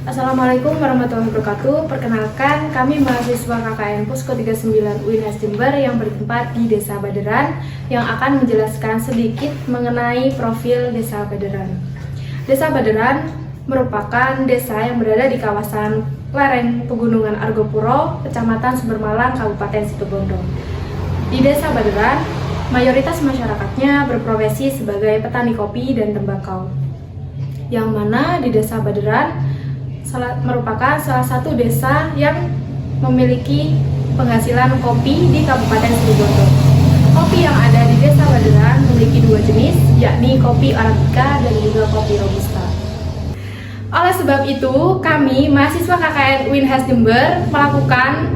Assalamualaikum warahmatullahi wabarakatuh. Perkenalkan, kami mahasiswa KKN Posko 39 UINHAS Jember yang bertempat di Desa Baderan yang akan menjelaskan sedikit mengenai profil Desa Baderan. Desa Baderan merupakan desa yang berada di kawasan lereng Pegunungan Argopuro, Kecamatan Sumbermalang, Kabupaten Situbondo. Di Desa Baderan, mayoritas masyarakatnya berprofesi sebagai petani kopi dan tembakau. Yang mana di Desa Baderan merupakan salah satu desa yang memiliki penghasilan kopi di Kabupaten Situbondo. Kopi yang ada di Desa Baderan memiliki dua jenis, yakni kopi Arabica dan juga kopi Robusta. Oleh sebab itu, kami mahasiswa KKN UINHAS Jember melakukan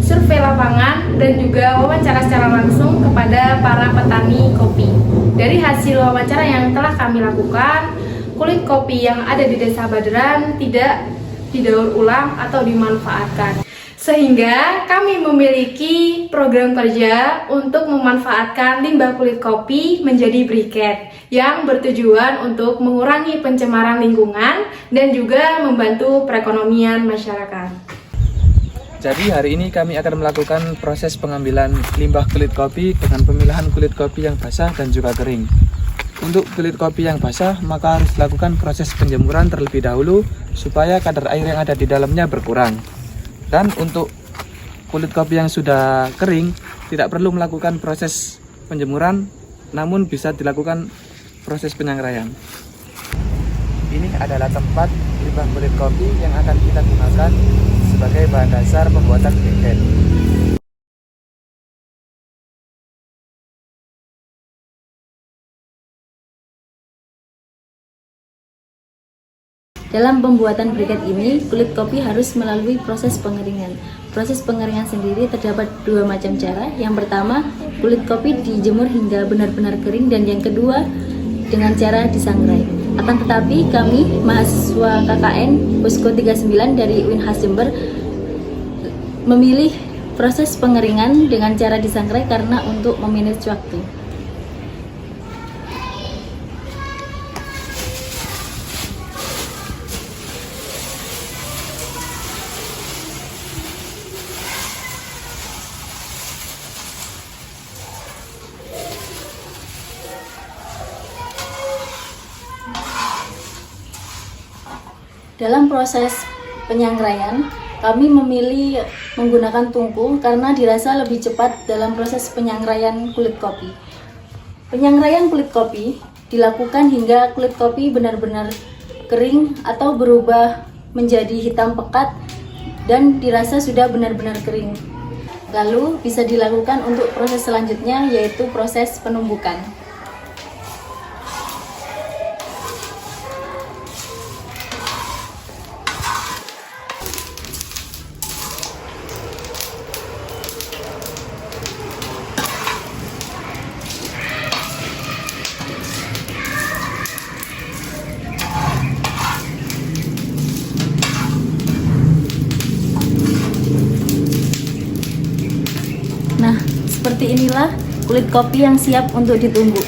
survei lapangan dan juga wawancara secara langsung kepada para petani kopi. Dari hasil wawancara yang telah kami lakukan, kulit kopi yang ada di Desa Baderan tidak didaur ulang atau dimanfaatkan. Sehingga kami memiliki program kerja untuk memanfaatkan limbah kulit kopi menjadi briket yang bertujuan untuk mengurangi pencemaran lingkungan dan juga membantu perekonomian masyarakat. Jadi hari ini kami akan melakukan proses pengambilan limbah kulit kopi dengan pemilahan kulit kopi yang basah dan juga kering. Untuk kulit kopi yang basah, maka harus dilakukan proses penjemuran terlebih dahulu supaya kadar air yang ada di dalamnya berkurang. Dan untuk kulit kopi yang sudah kering, tidak perlu melakukan proses penjemuran, namun bisa dilakukan proses penyangraian. Ini adalah tempat limbah kulit kopi yang akan kita gunakan sebagai bahan dasar pembuatan briket. Dalam pembuatan briket ini, kulit kopi harus melalui proses pengeringan. Proses pengeringan sendiri terdapat dua macam cara. Yang pertama, kulit kopi dijemur hingga benar-benar kering, dan yang kedua, dengan cara disangrai. Akan tetapi, kami, mahasiswa KKN Posko 39 dari UINHAS Jember, memilih proses pengeringan dengan cara disangrai karena untuk memanage waktu. Dalam proses penyangraian, kami memilih menggunakan tungku karena dirasa lebih cepat dalam proses penyangraian kulit kopi. Penyangraian kulit kopi dilakukan hingga kulit kopi benar-benar kering atau berubah menjadi hitam pekat dan dirasa sudah benar-benar kering. Lalu bisa dilakukan untuk proses selanjutnya, yaitu proses penumbukan. Nah, seperti inilah kulit kopi yang siap untuk ditumbuk.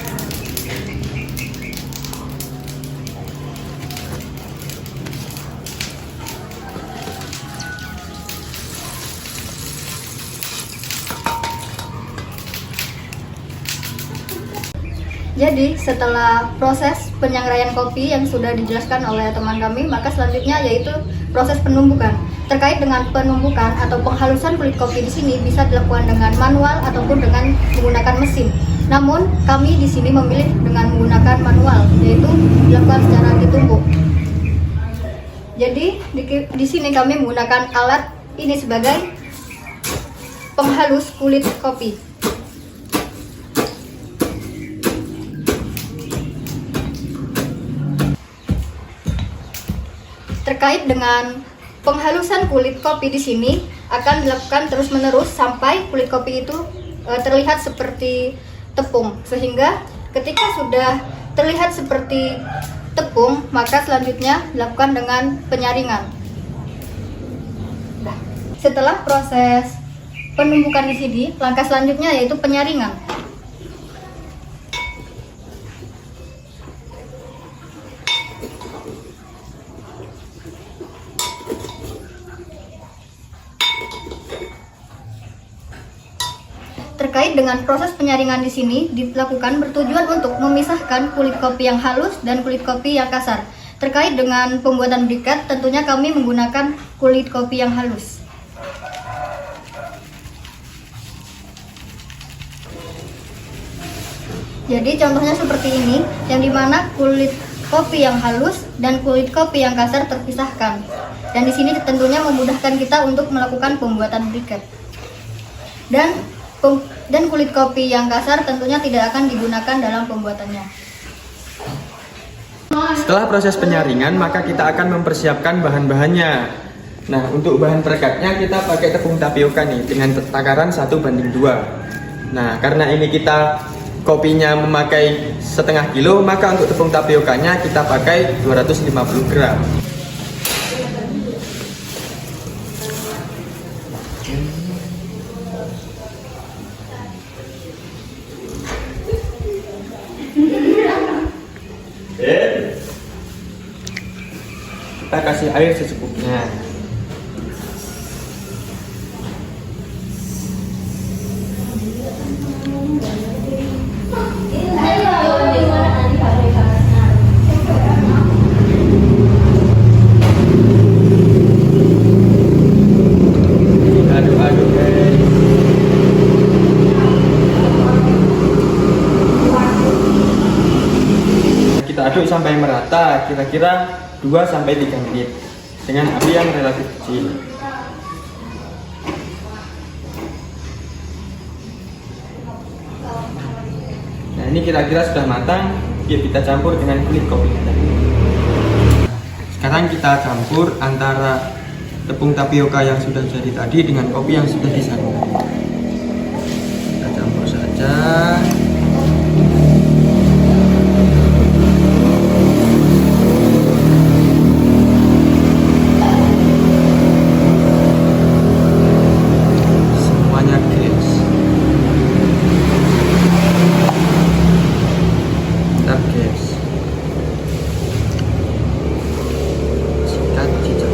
Jadi setelah proses penyangraian kopi yang sudah dijelaskan oleh teman kami, maka selanjutnya yaitu proses penumbukan. Terkait dengan penumbukan atau penghalusan kulit kopi di sini bisa dilakukan dengan manual ataupun dengan menggunakan mesin. Namun kami di sini memilih dengan menggunakan manual, yaitu dilakukan secara ditumbuk. Jadi di sini kami menggunakan alat ini sebagai penghalus kulit kopi. Terkait dengan penghalusan kulit kopi di sini akan dilakukan terus-menerus sampai kulit kopi itu terlihat seperti tepung. Sehingga ketika sudah terlihat seperti tepung, maka selanjutnya dilakukan dengan penyaringan. Setelah proses penumbukan di sini, langkah selanjutnya yaitu penyaringan. terkait dengan proses penyaringan di sini dilakukan bertujuan untuk memisahkan kulit kopi yang halus dan kulit kopi yang kasar. Terkait dengan pembuatan briket, tentunya kami menggunakan kulit kopi yang halus. Jadi contohnya seperti ini, yang dimana kulit kopi yang halus dan kulit kopi yang kasar terpisahkan. Dan di sini tentunya memudahkan kita untuk melakukan pembuatan briket. Dan kulit kopi yang kasar tentunya tidak akan digunakan dalam pembuatannya. Setelah proses penyaringan, maka kita akan mempersiapkan bahan-bahannya. Nah, untuk bahan perekatnya kita pakai tepung tapioka nih dengan takaran 1:2. Nah, karena ini kita kopinya memakai setengah kilo, maka untuk tepung tapiokanya kita pakai 250 gram. Kita kasih air secukupnya. Aduk-aduk, guys. Kita aduk sampai merata, kira-kira 2-3 menit dengan api yang relatif kecil. Nah, ini kira-kira sudah matang. Yuk kita campur dengan kulit kopi. Sekarang kita campur antara tepung tapioka yang sudah jadi tadi dengan kopi yang sudah disaring. Kita campur saja. Semuanya guys. Bentar guys. Sikat cicak.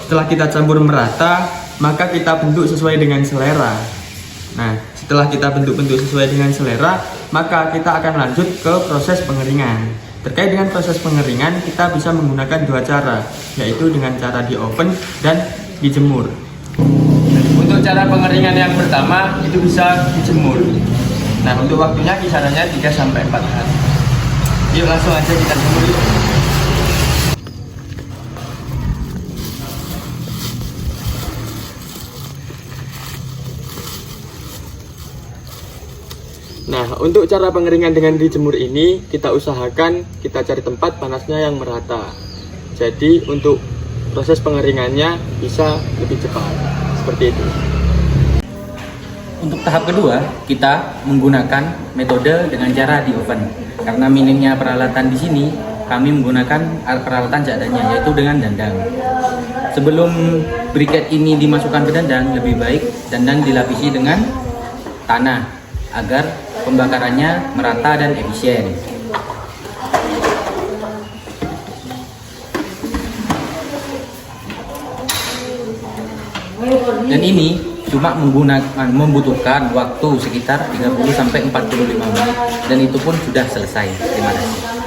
Setelah kita campur merata, maka kita bentuk sesuai dengan selera. Nah, setelah kita bentuk-bentuk sesuai dengan selera, maka kita akan lanjut ke proses pengeringan. Terkait dengan proses pengeringan, kita bisa menggunakan 2 cara, yaitu dengan cara di oven dan dijemur. Untuk cara pengeringan yang pertama, itu bisa dijemur. Nah, untuk waktunya kisarannya 3-4 hari. Yuk langsung aja kita jemur yuk. Nah, untuk cara pengeringan dengan dijemur ini, kita usahakan kita cari tempat panasnya yang merata. Jadi, untuk proses pengeringannya bisa lebih cepat. Seperti itu. Untuk tahap kedua, kita menggunakan metode dengan cara di oven. Karena minimnya peralatan di sini, kami menggunakan peralatan seadanya, yaitu dengan dandang. Sebelum briket ini dimasukkan ke dandang, lebih baik dandang dilapisi dengan tanah agar pembakarannya merata dan efisien. Dan ini cuma membutuhkan waktu sekitar 30-45 menit dan itu pun sudah selesai. Terima kasih.